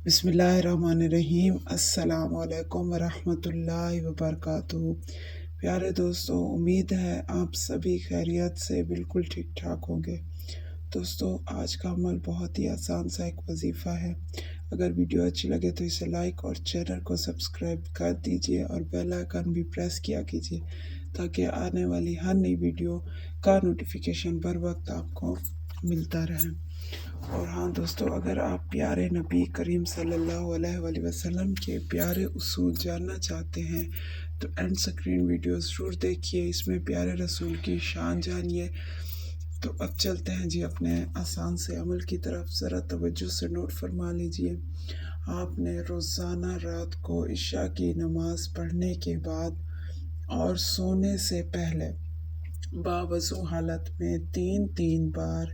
बिस्मिल्लाहिर्रहमानिर्रहीम। अस्सलाम वालेकुम वरहमतुल्लाहि वबरकातुहू। प्यारे दोस्तों, उम्मीद है आप सभी खैरियत से बिल्कुल ठीक ठाक होंगे। दोस्तों, आज का अमल बहुत ही आसान सा एक वजीफ़ा है। अगर वीडियो अच्छी लगे तो इसे लाइक और चैनल को सब्सक्राइब कर दीजिए और बेल आइकन भी प्रेस किया कीजिए ताकि आने वाली हर नई वीडियो का नोटिफिकेशन बर वक्त आपको मिलता रहे। और हाँ दोस्तों, अगर आप प्यारे नबी करीम सल्लल्लाहु अलैहि वसल्लम के प्यारे उसूल जानना चाहते हैं तो एंड स्क्रीन वीडियो ज़रूर देखिए, इसमें प्यारे रसूल की शान जानिए। तो अब चलते हैं जी अपने आसान से अमल की तरफ। ज़रा तवज्जो से नोट फरमा लीजिए। आपने रोज़ाना रात को इशा की नमाज़ पढ़ने के बाद और सोने से पहले बावज़ू हालत में 3-3 बार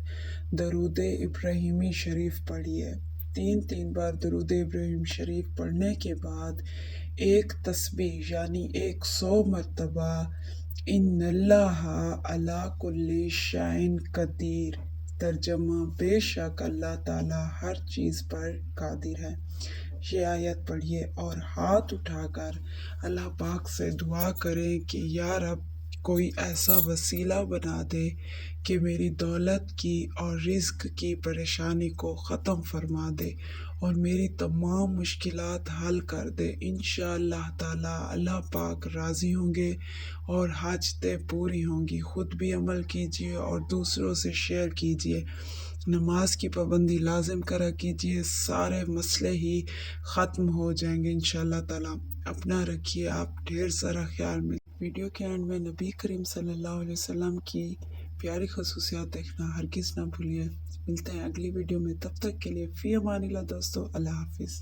दरूद इब्राहिमी शरीफ पढ़िए। 3-3 बार दरूद इब्राहिम शरीफ पढ़ने के बाद एक तस्बीह यानी 100 मरतबा इन्नल्लाहा अला कुल्ली शैइन कदीर, तर्जमा बेशक अल्लाह ताला हर चीज़ पर कादिर है, ये आयत पढ़िए और हाथ उठाकर अल्लाह पाक से दुआ करें कि या रब कोई ऐसा वसीला बना दे कि मेरी दौलत की और रिज़्क की परेशानी को ख़त्म फरमा दे और मेरी तमाम मुश्किलात हल कर दे। इंशाअल्लाह ताला अल्लाह पाक राज़ी होंगे और हाजतें पूरी होंगी। ख़ुद भी अमल कीजिए और दूसरों से शेयर कीजिए। नमाज की पाबंदी लाजिम करा कीजिए, सारे मसले ही ख़त्म हो जाएंगे इंशाअल्लाह ताला। अपना रखिए आप ढेर सारा ख्याल में। वीडियो के एंड में नबी करीम सल्लल्लाहु अलैहि वसल्लम की प्यारी खसूसियात देखना हरगिज़ ना भूलिए। मिलते हैं अगली वीडियो में, तब तक के लिए फ़ी अमानिल्लाह दोस्तों, अल्लाह हाफिज़।